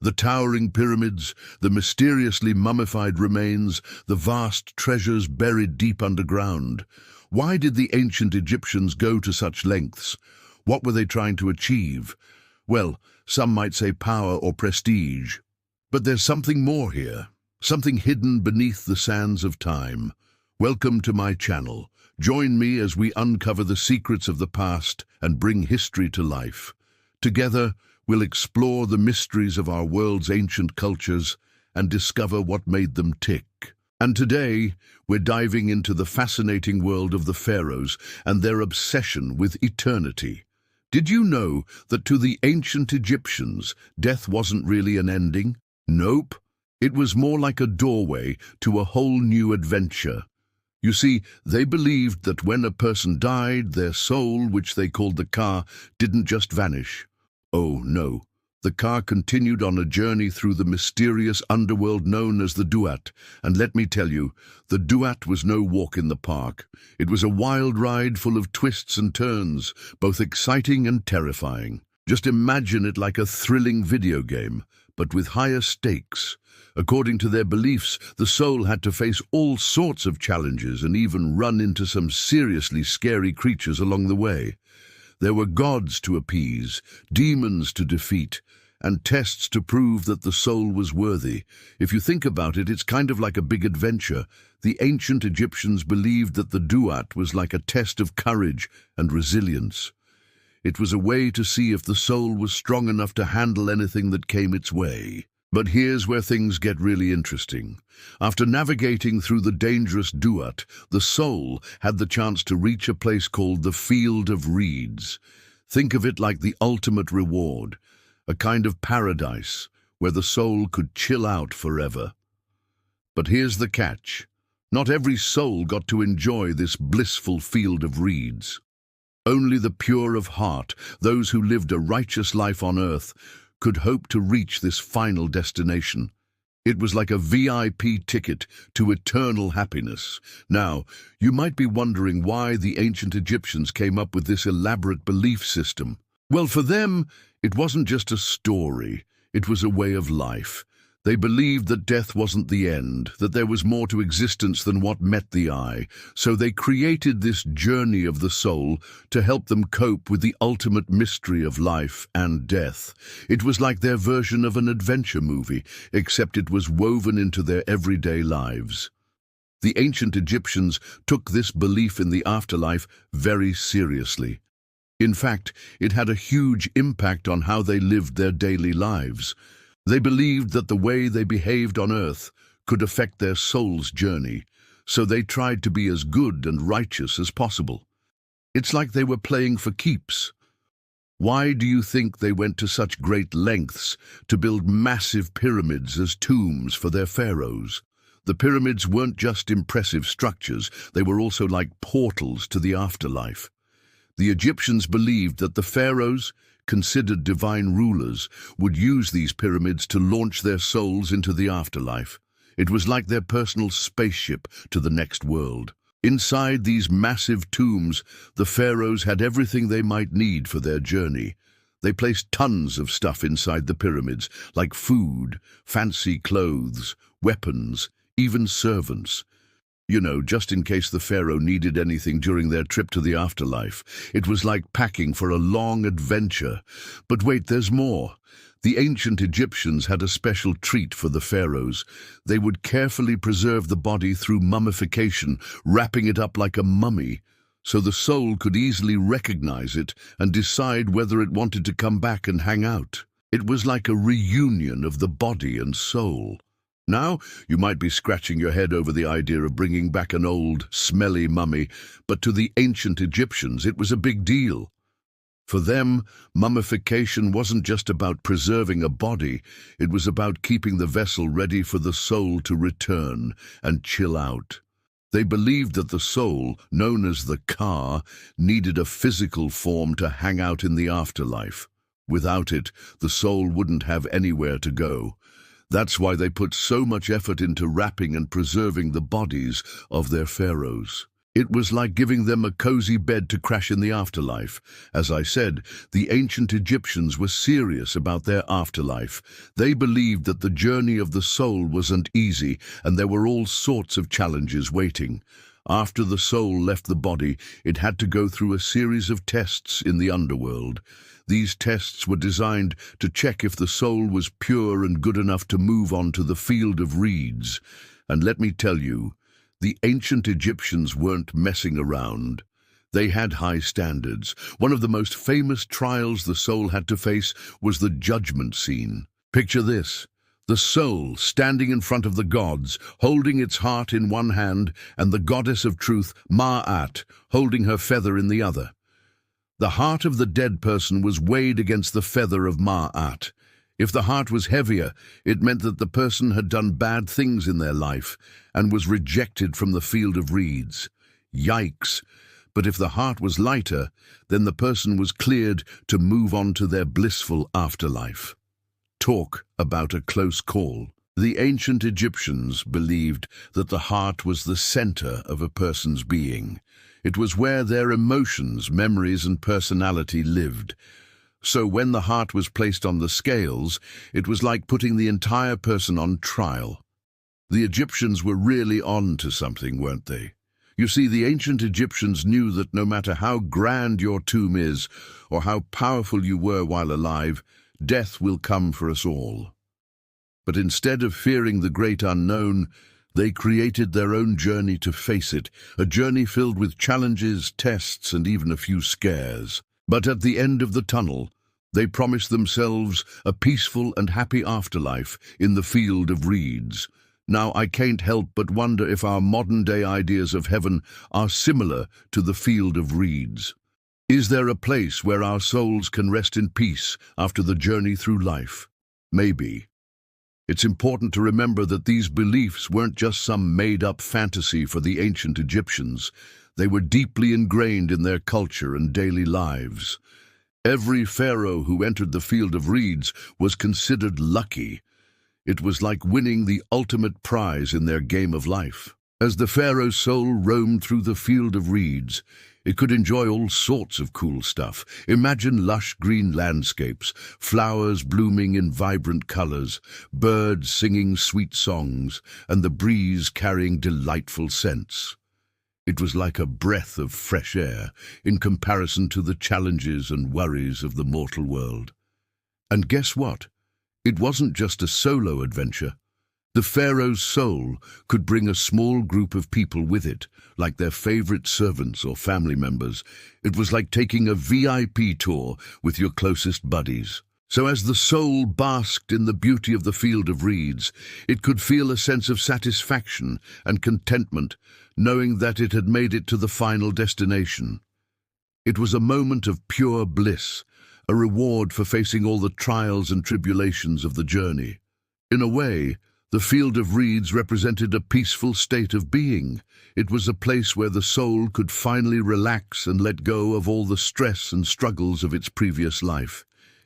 The towering pyramids, the mysteriously mummified remains, the vast treasures buried deep underground. Why did the ancient Egyptians go to such lengths? What were they trying to achieve? Well, some might say power or prestige. But there's something more here, something hidden beneath the sands of time. Welcome to my channel. Join me as we uncover the secrets of the past and bring history to life. Together, we'll explore the mysteries of our world's ancient cultures and discover what made them tick. And today, we're diving into the fascinating world of the pharaohs and their obsession with eternity. Did you know that to the ancient Egyptians, death wasn't really an ending? Nope. It was more like a doorway to a whole new adventure. You see, they believed that when a person died, their soul, which they called the Ka, didn't just vanish. Oh no, the Ka continued on a journey through the mysterious underworld known as the Duat, and let me tell you, the Duat was no walk in the park. It was a wild ride full of twists and turns, both exciting and terrifying. Just imagine it like a thrilling video game, but with higher stakes. According to their beliefs, the soul had to face all sorts of challenges and even run into some seriously scary creatures along the way. There were gods to appease, demons to defeat, and tests to prove that the soul was worthy. If you think about it, it's kind of like a big adventure. The ancient Egyptians believed that the Duat was like a test of courage and resilience. It was a way to see if the soul was strong enough to handle anything that came its way. But here's where things get really interesting. After navigating through the dangerous Duat, the soul had the chance to reach a place called the Field of Reeds. Think of it like the ultimate reward, a kind of paradise where the soul could chill out forever. But here's the catch. Not every soul got to enjoy this blissful Field of Reeds. Only the pure of heart, those who lived a righteous life on earth, could hope to reach this final destination. It was like a VIP ticket to eternal happiness. Now, you might be wondering why the ancient Egyptians came up with this elaborate belief system. Well, for them, it wasn't just a story, it was a way of life. They believed that death wasn't the end, that there was more to existence than what met the eye, so they created this journey of the soul to help them cope with the ultimate mystery of life and death. It was like their version of an adventure movie, except it was woven into their everyday lives. The ancient Egyptians took this belief in the afterlife very seriously. In fact, it had a huge impact on how they lived their daily lives. They believed that the way they behaved on earth could affect their soul's journey, so they tried to be as good and righteous as possible. It's like they were playing for keeps. Why do you think they went to such great lengths to build massive pyramids as tombs for their pharaohs? The pyramids weren't just impressive structures, they were also like portals to the afterlife. The Egyptians believed that the pharaohs, considered divine rulers, would use these pyramids to launch their souls into the afterlife. It was like their personal spaceship to the next world. Inside these massive tombs, the pharaohs had everything they might need for their journey. They placed tons of stuff inside the pyramids, like food, fancy clothes, weapons, even servants. You know, just in case the pharaoh needed anything during their trip to the afterlife. It was like packing for a long adventure. But wait, there's more. The ancient Egyptians had a special treat for the pharaohs. They would carefully preserve the body through mummification, wrapping it up like a mummy, so the soul could easily recognize it and decide whether it wanted to come back and hang out. It was like a reunion of the body and soul. Now, you might be scratching your head over the idea of bringing back an old, smelly mummy, but to the ancient Egyptians it was a big deal. For them, mummification wasn't just about preserving a body, it was about keeping the vessel ready for the soul to return and chill out. They believed that the soul, known as the Ka, needed a physical form to hang out in the afterlife. Without it, the soul wouldn't have anywhere to go. That's why they put so much effort into wrapping and preserving the bodies of their pharaohs. It was like giving them a cozy bed to crash in the afterlife. As I said, the ancient Egyptians were serious about their afterlife. They believed that the journey of the soul wasn't easy, and there were all sorts of challenges waiting. After the soul left the body, it had to go through a series of tests in the underworld. These tests were designed to check if the soul was pure and good enough to move on to the field of reeds. And let me tell you, the ancient Egyptians weren't messing around. They had high standards. One of the most famous trials the soul had to face was the judgment scene. Picture this: the soul standing in front of the gods, holding its heart in one hand, and the goddess of truth, Ma'at, holding her feather in the other. The heart of the dead person was weighed against the feather of Ma'at. If the heart was heavier, it meant that the person had done bad things in their life and was rejected from the field of reeds. Yikes! But if the heart was lighter, then the person was cleared to move on to their blissful afterlife. Talk about a close call. The ancient Egyptians believed that the heart was the center of a person's being. It was where their emotions, memories, and personality lived. So when the heart was placed on the scales, it was like putting the entire person on trial. The Egyptians were really on to something, weren't they? You see, the ancient Egyptians knew that no matter how grand your tomb is, or how powerful you were while alive, death will come for us all. But instead of fearing the great unknown, they created their own journey to face it, a journey filled with challenges, tests, and even a few scares. But at the end of the tunnel, they promised themselves a peaceful and happy afterlife in the field of reeds. Now, I can't help but wonder if our modern-day ideas of heaven are similar to the field of reeds. Is there a place where our souls can rest in peace after the journey through life? Maybe. It's important to remember that these beliefs weren't just some made-up fantasy for the ancient Egyptians. They were deeply ingrained in their culture and daily lives. Every pharaoh who entered the field of reeds was considered lucky. It was like winning the ultimate prize in their game of life. As the pharaoh's soul roamed through the field of reeds, it could enjoy all sorts of cool stuff. Imagine lush green landscapes, flowers blooming in vibrant colors, birds singing sweet songs, and the breeze carrying delightful scents. It was like a breath of fresh air in comparison to the challenges and worries of the mortal world. And guess what? It wasn't just a solo adventure. The pharaoh's soul could bring a small group of people with it, like their favorite servants or family members. It was like taking a VIP tour with your closest buddies. So as the soul basked in the beauty of the field of reeds, it could feel a sense of satisfaction and contentment, knowing that it had made it to the final destination. It was a moment of pure bliss, a reward for facing all the trials and tribulations of the journey. In a way, the field of reeds represented a peaceful state of being. It was a place where the soul could finally relax and let go of all the stress and struggles of its previous life.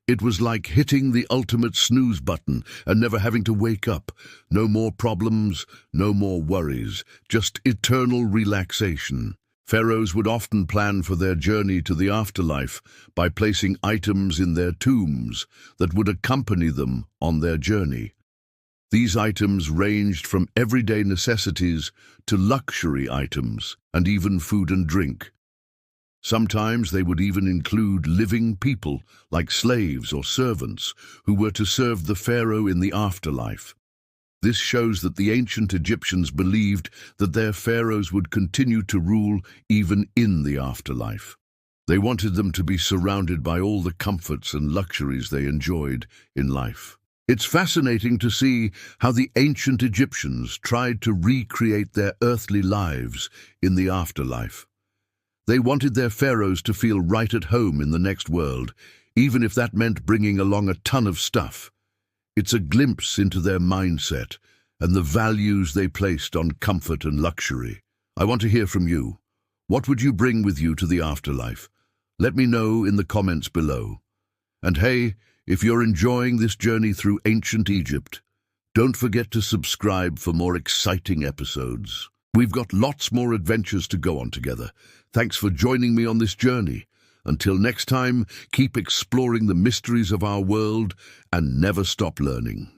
It was like hitting the ultimate snooze button and never having to wake up. No more problems, no more worries, just eternal relaxation. Pharaohs would often plan for their journey to the afterlife by placing items in their tombs that would accompany them on their journey. These items ranged from everyday necessities to luxury items, and even food and drink. Sometimes they would even include living people, like slaves or servants, who were to serve the pharaoh in the afterlife. This shows that the ancient Egyptians believed that their pharaohs would continue to rule even in the afterlife. They wanted them to be surrounded by all the comforts and luxuries they enjoyed in life. It's fascinating to see how the ancient Egyptians tried to recreate their earthly lives in the afterlife. They wanted their pharaohs to feel right at home in the next world, even if that meant bringing along a ton of stuff. It's a glimpse into their mindset and the values they placed on comfort and luxury. I want to hear from you. What would you bring with you to the afterlife? Let me know in the comments below. And hey, if you're enjoying this journey through ancient Egypt, don't forget to subscribe for more exciting episodes. We've got lots more adventures to go on together. Thanks for joining me on this journey. Until next time, keep exploring the mysteries of our world and never stop learning.